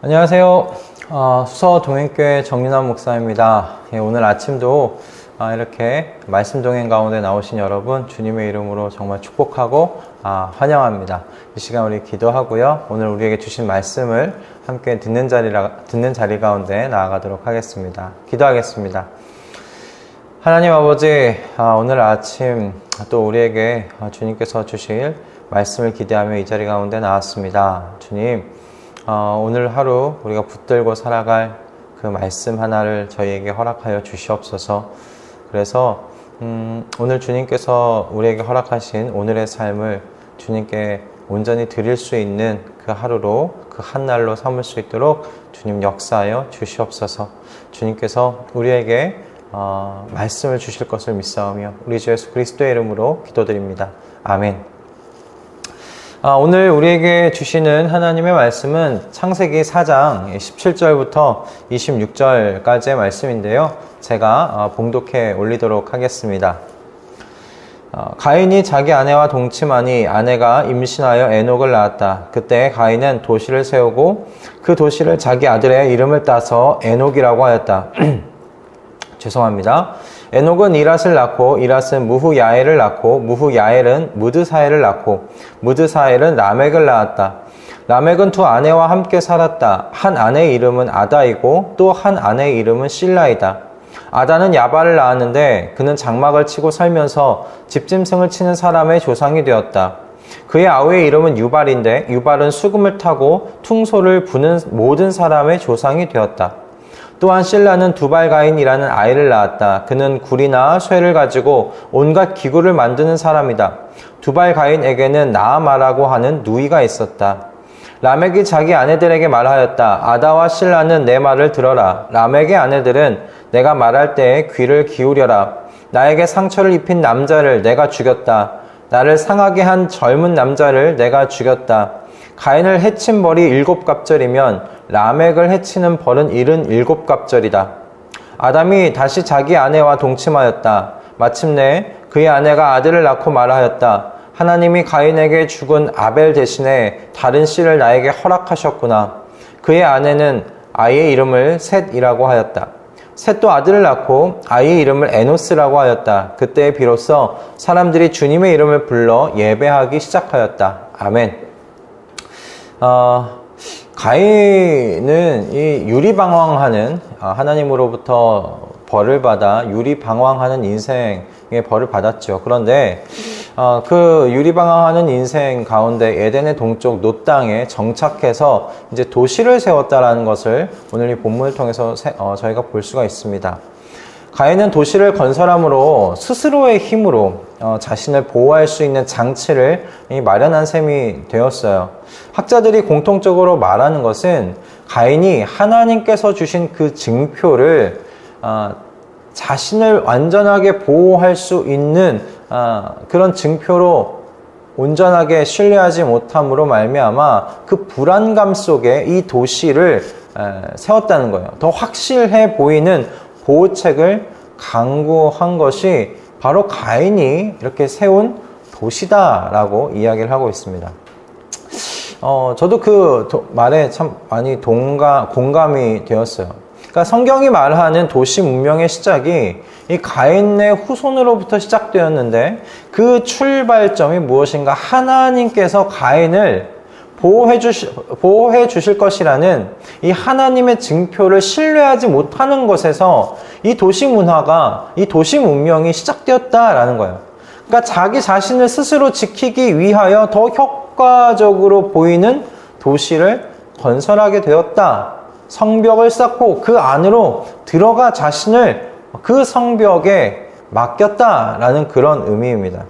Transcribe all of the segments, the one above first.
안녕하세요. 수서 동행교회 정윤환 목사입니다. 오늘 아침도 이렇게 말씀 동행 가운데 나오신 여러분 주님의 이름으로 정말 축복하고 환영합니다. 이 시간 우리 기도하고요. 오늘 우리에게 주신 말씀을 함께 듣는 자리 가운데 나아가도록 하겠습니다. 기도하겠습니다. 하나님 아버지, 오늘 아침 또 우리에게 주님께서 주실 말씀을 기대하며 이 자리 가운데 나왔습니다. 주님, 오늘 하루 우리가 붙들고 살아갈 그 말씀 하나를 저희에게 허락하여 주시옵소서. 그래서 오늘 주님께서 우리에게 허락하신 오늘의 삶을 주님께 온전히 드릴 수 있는 그 하루로, 그 한날로 삼을 수 있도록 주님 역사하여 주시옵소서. 주님께서 우리에게 말씀을 주실 것을 믿사오며 우리 주 예수 그리스도의 이름으로 기도드립니다. 아멘. 오늘 우리에게 주시는 하나님의 말씀은 창세기 4장 17절부터 26절까지의 말씀인데요. 제가 봉독해 올리도록 하겠습니다. 가인이 자기 아내와 동침하니 아내가 임신하여 에녹을 낳았다. 그때 가인은 도시를 세우고 그 도시를 자기 아들의 이름을 따서 에녹이라고 하였다. 죄송합니다. 에녹은 이랏을 낳고 이랏은 무후야엘을 낳고 무후야엘은 무드사엘을 낳고 무드사엘은 라멕을 낳았다. 라멕은 두 아내와 함께 살았다. 한 아내의 이름은 아다이고 또 한 아내의 이름은 실라이다. 아다는 야발을 낳았는데 그는 장막을 치고 살면서 집짐승을 치는 사람의 조상이 되었다. 그의 아우의 이름은 유발인데 유발은 수금을 타고 퉁소를 부는 모든 사람의 조상이 되었다. 또한 실라는 두발가인이라는 아이를 낳았다. 그는 굴이나 쇠를 가지고 온갖 기구를 만드는 사람이다. 두발가인에게는 나아마라고 하는 누이가 있었다. 라멕이 자기 아내들에게 말하였다. 아다와 실라는 내 말을 들어라. 라멕의 아내들은 내가 말할 때에 귀를 기울여라. 나에게 상처를 입힌 남자를 내가 죽였다. 나를 상하게 한 젊은 남자를 내가 죽였다. 가인을 해친 벌이 7갑절이면 라멕을 해치는 벌은 77갑절이다. 아담이 다시 자기 아내와 동침하였다. 마침내 그의 아내가 아들을 낳고 말하였다. 하나님이 가인에게 죽은 아벨 대신에 다른 씨를 나에게 허락하셨구나. 그의 아내는 아이의 이름을 셋이라고 하였다. 셋도 아들을 낳고 아이의 이름을 에노스라고 하였다. 그때 비로소 사람들이 주님의 이름을 불러 예배하기 시작하였다. 아멘. 가인은 이 유리방황하는 하나님으로부터 벌을 받아 유리방황하는 인생의 벌을 받았죠. 그런데 그 유리방황하는 인생 가운데 에덴의 동쪽 놋 땅에 정착해서 이제 도시를 세웠다라는 것을 오늘 이 본문을 통해서 저희가 볼 수가 있습니다. 가인은 도시를 건설함으로 스스로의 힘으로 자신을 보호할 수 있는 장치를 마련한 셈이 되었어요. 학자들이 공통적으로 말하는 것은 가인이 하나님께서 주신 그 징표를 자신을 완전하게 보호할 수 있는 그런 징표로 온전하게 신뢰하지 못함으로 말미암아 그 불안감 속에 이 도시를 세웠다는 거예요. 더 확실해 보이는 보호책을 강구한 것이 바로 가인이 이렇게 세운 도시다라고 이야기를 하고 있습니다. 저도 그 말에 참 많이 공감이 되었어요. 그러니까 성경이 말하는 도시 문명의 시작이 이 가인의 후손으로부터 시작되었는데 그 출발점이 무엇인가? 하나님께서 가인을 보호해 주실 것이라는 이 하나님의 징표를 신뢰하지 못하는 것에서 이 도시 문화가, 이 도시 문명이 시작되었다라는 거예요. 그러니까 자기 자신을 스스로 지키기 위하여 더 효과적으로 보이는 도시를 건설하게 되었다. 성벽을 쌓고 그 안으로 들어가 자신을 그 성벽에 맡겼다라는 그런 의미입니다.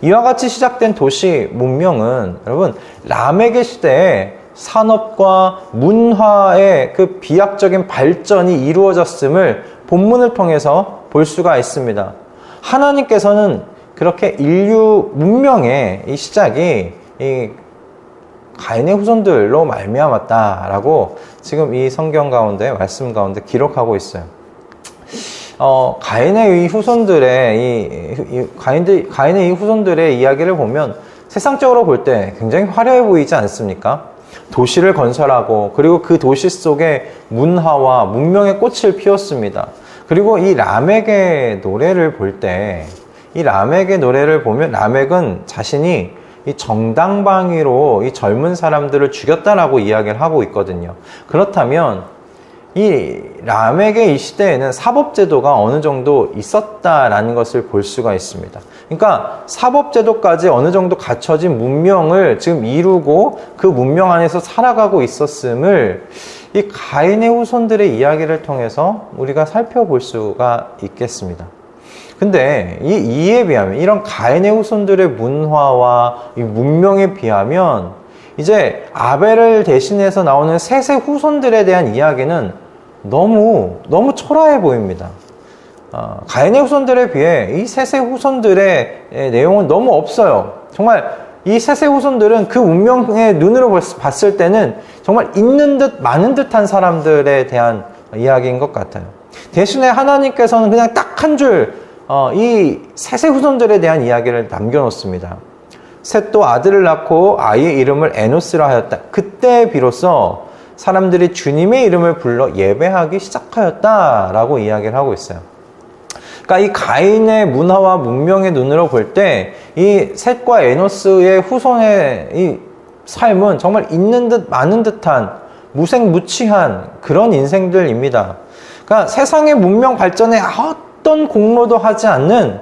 이와 같이 시작된 도시 문명은 여러분 라멕의 시대에 산업과 문화의 그 비약적인 발전이 이루어졌음을 본문을 통해서 볼 수가 있습니다. 하나님께서는 그렇게 인류 문명의 이 시작이 이 가인의 후손들로 말미암았다라고 지금 이 성경 가운데 말씀 가운데 기록하고 있어요. 가인의 이 후손들의 가인의 이 후손들의 이야기를 보면 세상적으로 볼 때 굉장히 화려해 보이지 않습니까? 도시를 건설하고 그리고 그 도시 속에 문화와 문명의 꽃을 피웠습니다. 그리고 이 라멕의 노래를 볼 때, 이 라멕의 노래를 보면 라멕은 자신이 이 정당방위로 이 젊은 사람들을 죽였다라고 이야기를 하고 있거든요. 그렇다면 이 라멕의 이 시대에는 사법제도가 어느 정도 있었다라는 것을 볼 수가 있습니다. 그러니까 사법제도까지 어느 정도 갖춰진 문명을 지금 이루고 그 문명 안에서 살아가고 있었음을 이 가인의 후손들의 이야기를 통해서 우리가 살펴볼 수가 있겠습니다. 근데 이에 비하면, 이런 가인의 후손들의 문화와 이 문명에 비하면 이제 아벨을 대신해서 나오는 셋의 후손들에 대한 이야기는 너무 초라해 보입니다. 가인의 후손들에 비해 이 셋의 후손들의 내용은 너무 없어요. 정말 이 셋의 후손들은 그 운명의 눈으로 봤을 때는 정말 있는 듯 많은 듯한 사람들에 대한 이야기인 것 같아요. 대신에 하나님께서는 그냥 딱 한 줄 이 셋의 후손들에 대한 이야기를 남겨놓습니다. 셋도 아들을 낳고 아이의 이름을 에노스라 하였다. 그때 비로소 사람들이 주님의 이름을 불러 예배하기 시작하였다라고 이야기를 하고 있어요. 그러니까 이 가인의 문화와 문명의 눈으로 볼 때 이 셋과 에노스의 후손의 이 삶은 정말 있는 듯 많은 듯한 무색무취한 그런 인생들입니다. 그러니까 세상의 문명 발전에 어떤 공로도 하지 않는,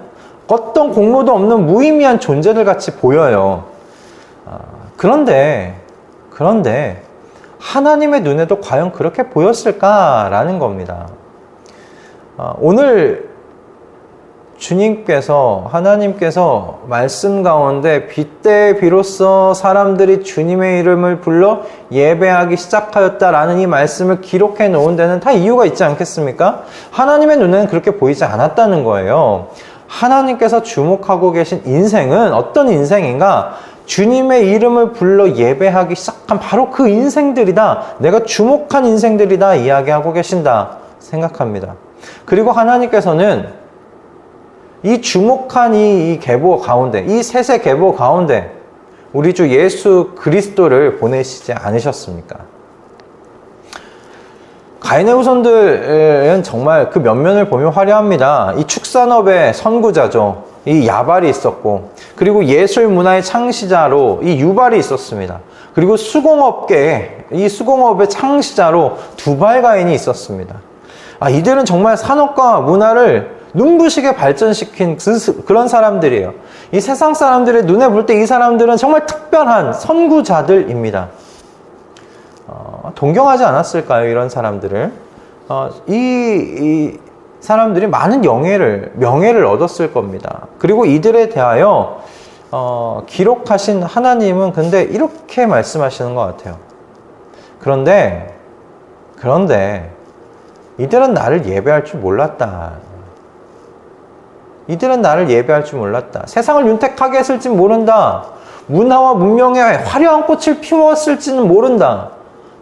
어떤 공로도 없는 무의미한 존재들 같이 보여요. 그런데 하나님의 눈에도 과연 그렇게 보였을까라는 겁니다. 오늘 주님께서, 하나님께서 말씀 가운데 빗대에 비로소 사람들이 주님의 이름을 불러 예배하기 시작하였다라는 이 말씀을 기록해 놓은 데는 다 이유가 있지 않겠습니까? 하나님의 눈에는 그렇게 보이지 않았다는 거예요. 하나님께서 주목하고 계신 인생은 어떤 인생인가? 주님의 이름을 불러 예배하기 시작한 바로 그 인생들이다. 내가 주목한 인생들이다. 이야기하고 계신다 생각합니다. 그리고 하나님께서는 이 주목한 이 계보 가운데, 이 셋의 계보 가운데 우리 주 예수 그리스도를 보내시지 않으셨습니까? 가인의 후손들은 정말 그 면면을 보면 화려합니다. 이 축산업의 선구자죠. 이 야발이 있었고, 그리고 예술 문화의 창시자로 이 유발이 있었습니다. 그리고 이 수공업의 창시자로 두발가인이 있었습니다. 이들은 정말 산업과 문화를 눈부시게 발전시킨 그런 사람들이에요. 이 세상 사람들의 눈에 볼 때 이 사람들은 정말 특별한 선구자들입니다. 동경하지 않았을까요? 이런 사람들을. 이 사람들이 많은 명예를 얻었을 겁니다. 그리고 이들에 대하여 기록하신 하나님은 근데 이렇게 말씀하시는 것 같아요. 그런데 이들은 나를 예배할 줄 몰랐다. 이들은 나를 예배할 줄 몰랐다. 세상을 윤택하게 했을지 모른다. 문화와 문명의 화려한 꽃을 피웠을지는 모른다.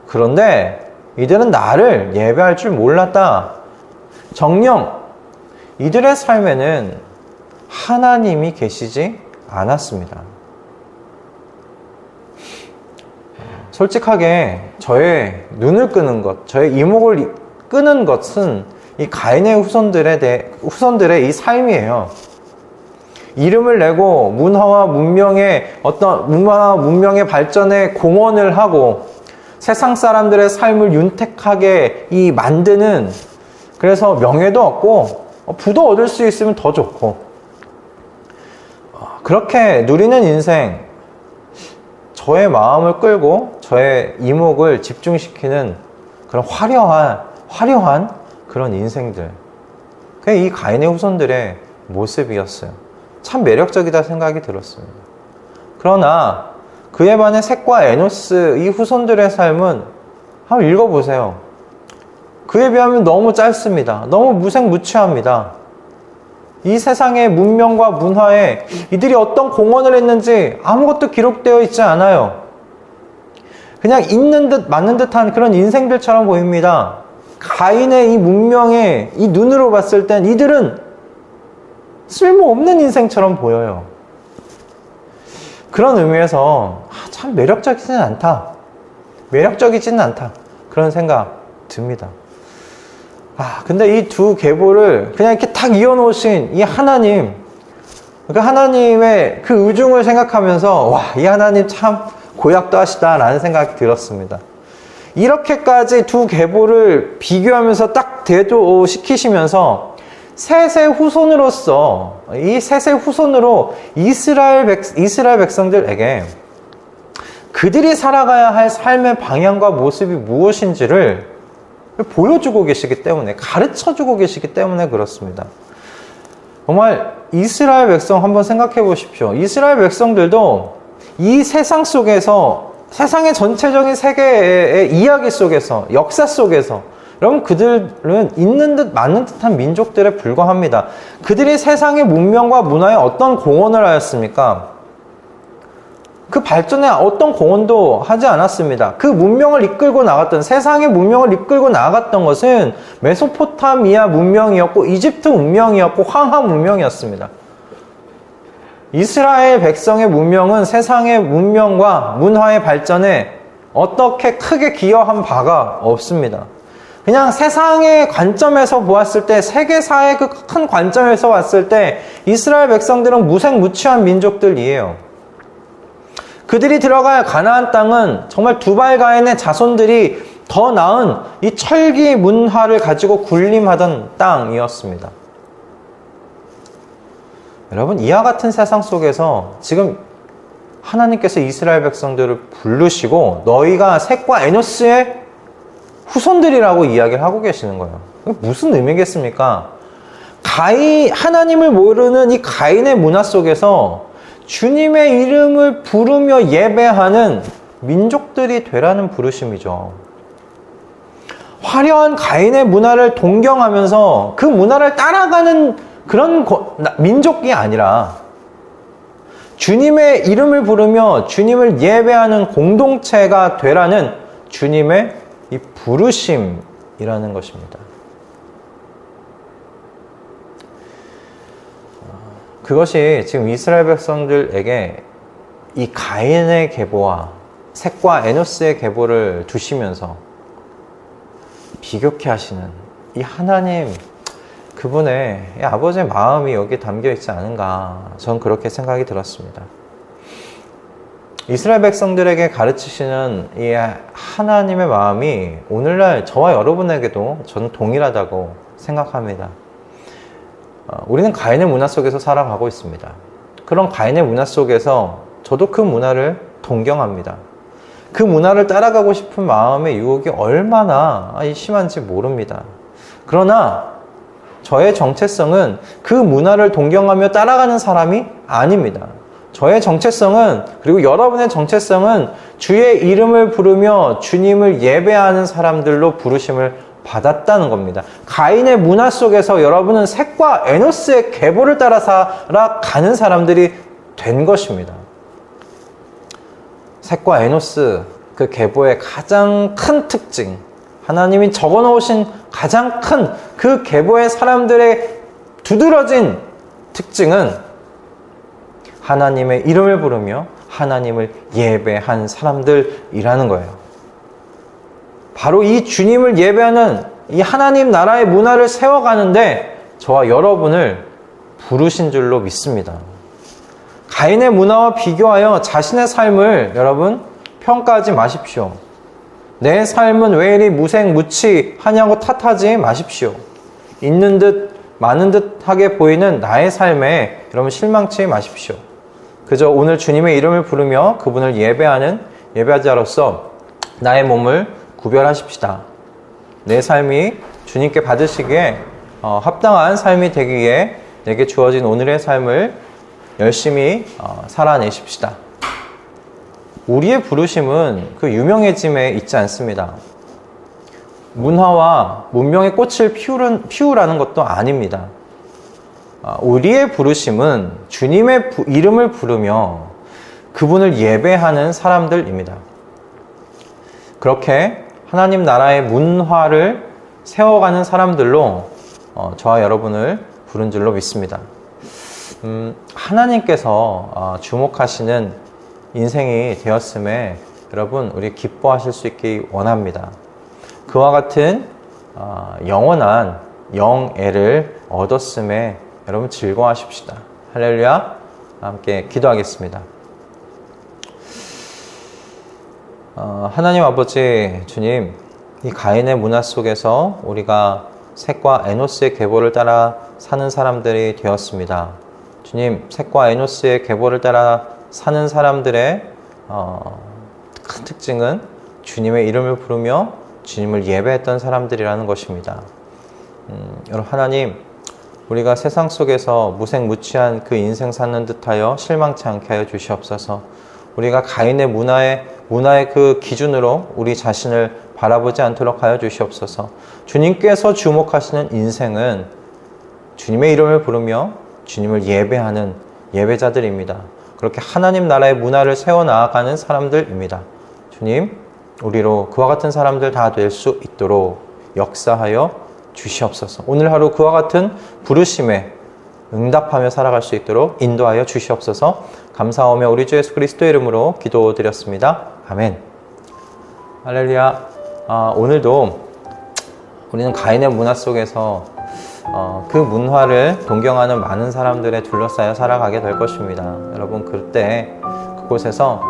그런데 이들은 나를 예배할 줄 몰랐다. 정녕 이들의 삶에는 하나님이 계시지 않았습니다. 솔직하게 저의 눈을 끄는 것, 저의 이목을 끄는 것은 이 가인의 후손들의 이 삶이에요. 이름을 내고 문화와 문명의 발전에 공헌을 하고 세상 사람들의 삶을 윤택하게 만드는, 그래서 명예도 얻고 부도 얻을 수 있으면 더 좋고, 그렇게 누리는 인생, 저의 마음을 끌고 저의 이목을 집중시키는 그런 화려한 그런 인생들, 그게 이 가인의 후손들의 모습이었어요. 참 매력적이다 생각이 들었습니다. 그러나 그에 반해 셋과 에노스 이 후손들의 삶은 한번 읽어보세요. 그에 비하면 너무 짧습니다. 너무 무색무취합니다. 이 세상의 문명과 문화에 이들이 어떤 공헌을 했는지 아무것도 기록되어 있지 않아요. 그냥 있는 듯 맞는 듯한 그런 인생들처럼 보입니다. 가인의 이 문명에 이 눈으로 봤을 땐 이들은 쓸모없는 인생처럼 보여요. 그런 의미에서 참 매력적이지는 않다. 매력적이지는 않다. 그런 생각 듭니다. 근데 이 두 계보를 그냥 이렇게 딱 이어놓으신 이 하나님, 그 하나님의 그 의중을 생각하면서 이 하나님 참 고약도 하시다라는 생각이 들었습니다. 이렇게까지 두 계보를 비교하면서 딱 대조시키시면서 셋의 후손으로서, 이 셋의 후손으로 이스라엘 백성들에게 그들이 살아가야 할 삶의 방향과 모습이 무엇인지를 보여주고 계시기 때문에, 가르쳐주고 계시기 때문에 그렇습니다. 정말 이스라엘 백성 한번 생각해 보십시오. 이스라엘 백성들도 이 세상 속에서, 세상의 전체적인 세계의 이야기 속에서, 역사 속에서, 여러분, 그들은 있는 듯 많은 듯한 민족들에 불과합니다. 그들이 세상의 문명과 문화에 어떤 공헌을 하였습니까? 그 발전에 어떤 공헌도 하지 않았습니다. 그 문명을 이끌고 나갔던, 세상의 문명을 이끌고 나갔던 것은 메소포타미아 문명이었고, 이집트 문명이었고, 황하 문명이었습니다. 이스라엘 백성의 문명은 세상의 문명과 문화의 발전에 어떻게 크게 기여한 바가 없습니다. 그냥 세상의 관점에서 보았을 때, 세계사의 그 큰 관점에서 봤을 때 이스라엘 백성들은 무색무취한 민족들이에요. 그들이 들어갈 가나안 땅은 정말 두발가인의 자손들이 더 나은 이 철기 문화를 가지고 군림하던 땅이었습니다. 여러분, 이와 같은 세상 속에서 지금 하나님께서 이스라엘 백성들을 부르시고 너희가 셋과 에노스의 후손들이라고 이야기를 하고 계시는 거예요. 무슨 의미겠습니까? 하나님을 모르는 이 가인의 문화 속에서 주님의 이름을 부르며 예배하는 민족들이 되라는 부르심이죠. 화려한 가인의 문화를 동경하면서 그 문화를 따라가는 그런 민족이 아니라 주님의 이름을 부르며 주님을 예배하는 공동체가 되라는 주님의 이 부르심이라는 것입니다. 그것이 지금 이스라엘 백성들에게 이 가인의 계보와 셋과 에노스의 계보를 두시면서 비교케 하시는 이 하나님, 그분의 아버지의 마음이 여기에 담겨 있지 않은가, 전 그렇게 생각이 들었습니다. 이스라엘 백성들에게 가르치시는 이 하나님의 마음이 오늘날 저와 여러분에게도 저는 동일하다고 생각합니다. 우리는 가인의 문화 속에서 살아가고 있습니다. 그런 가인의 문화 속에서 저도 그 문화를 동경합니다. 그 문화를 따라가고 싶은 마음의 유혹이 얼마나 심한지 모릅니다. 그러나 저의 정체성은 그 문화를 동경하며 따라가는 사람이 아닙니다. 저의 정체성은, 그리고 여러분의 정체성은 주의 이름을 부르며 주님을 예배하는 사람들로 부르심을 받았다는 겁니다. 가인의 문화 속에서 여러분은 셋과 에노스의 계보를 따라 살아가는 사람들이 된 것입니다. 셋과 에노스, 그 계보의 가장 큰 특징, 하나님이 적어놓으신 가장 큰 그 계보의 사람들의 두드러진 특징은 하나님의 이름을 부르며 하나님을 예배한 사람들이라는 거예요. 바로 이 주님을 예배하는 이 하나님 나라의 문화를 세워가는데 저와 여러분을 부르신 줄로 믿습니다. 가인의 문화와 비교하여 자신의 삶을 여러분 평가하지 마십시오. 내 삶은 왜 이리 무색무취하냐고 탓하지 마십시오. 있는 듯 많은 듯하게 보이는 나의 삶에 여러분 실망치 마십시오. 그저 오늘 주님의 이름을 부르며 그분을 예배하는 예배자로서 나의 몸을 구별하십시다. 내 삶이 주님께 받으시기에 합당한 삶이 되기 위해 내게 주어진 오늘의 삶을 열심히 살아내십시다. 우리의 부르심은 그 유명해짐에 있지 않습니다. 문화와 문명의 꽃을 피우라는 것도 아닙니다. 우리의 부르심은 주님의 이름을 부르며 그분을 예배하는 사람들입니다. 그렇게 하나님 나라의 문화를 세워가는 사람들로 저와 여러분을 부른 줄로 믿습니다. 하나님께서 주목하시는 인생이 되었음에 여러분 우리 기뻐하실 수 있기 원합니다. 그와 같은 영원한 영애를 얻었음에 여러분 즐거워하십시다. 할렐루야. 함께 기도하겠습니다. 하나님 아버지 주님, 이 가인의 문화 속에서 우리가 셋과 에노스의 계보를 따라 사는 사람들이 되었습니다. 주님, 셋과 에노스의 계보를 따라 사는 사람들의 큰 특징은 주님의 이름을 부르며 주님을 예배했던 사람들이라는 것입니다. 여러분 하나님, 우리가 세상 속에서 무색무취한 그 인생 사는 듯하여 실망치 않게 하여 주시옵소서. 우리가 가인의 문화의 그 기준으로 우리 자신을 바라보지 않도록 하여 주시옵소서. 주님께서 주목하시는 인생은 주님의 이름을 부르며 주님을 예배하는 예배자들입니다. 그렇게 하나님 나라의 문화를 세워나가는 사람들입니다. 주님, 우리로 그와 같은 사람들 다 될 수 있도록 역사하여 주시옵소서. 오늘 하루 그와 같은 부르심에 응답하며 살아갈 수 있도록 인도하여 주시옵소서. 감사하며 우리 주 예수 그리스도의 이름으로 기도드렸습니다. 아멘. 할렐루야. 오늘도 우리는 가인의 문화 속에서 그 문화를 동경하는 많은 사람들에 둘러싸여 살아가게 될 것입니다. 여러분 그때 그곳에서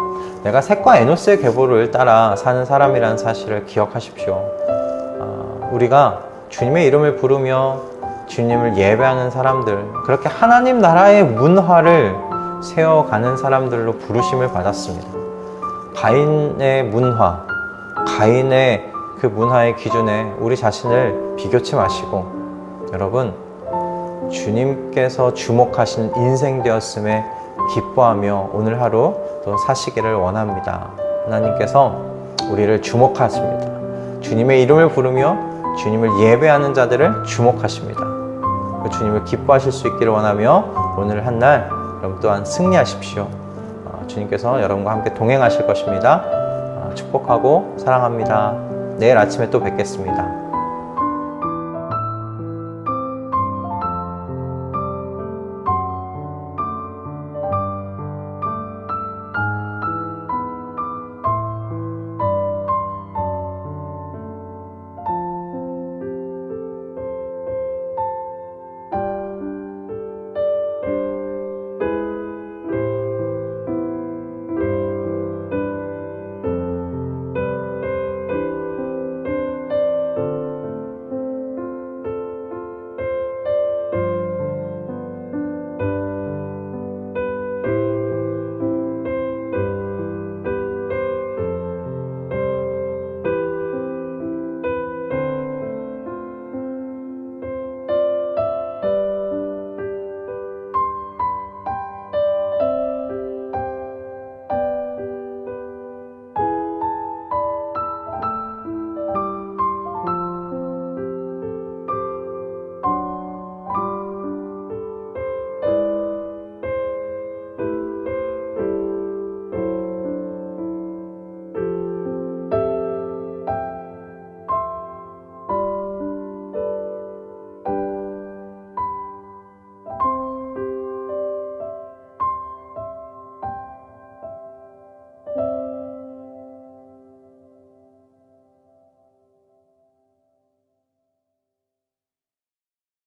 내가 셋과 에노스의 계보를 따라 사는 사람이라는 사실을 기억하십시오. 우리가 주님의 이름을 부르며 주님을 예배하는 사람들, 그렇게 하나님 나라의 문화를 세워가는 사람들로 부르심을 받았습니다. 가인의 문화, 가인의 그 문화의 기준에 우리 자신을 비교치 마시고 여러분 주님께서 주목하시는 인생 되었음에 기뻐하며 오늘 하루 또 사시기를 원합니다. 하나님께서 우리를 주목하십니다. 주님의 이름을 부르며 주님을 예배하는 자들을 주목하십니다. 그 주님을 기뻐하실 수 있기를 원하며 오늘 한 날 여러분 또한 승리하십시오. 주님께서 여러분과 함께 동행하실 것입니다. 축복하고 사랑합니다. 내일 아침에 또 뵙겠습니다.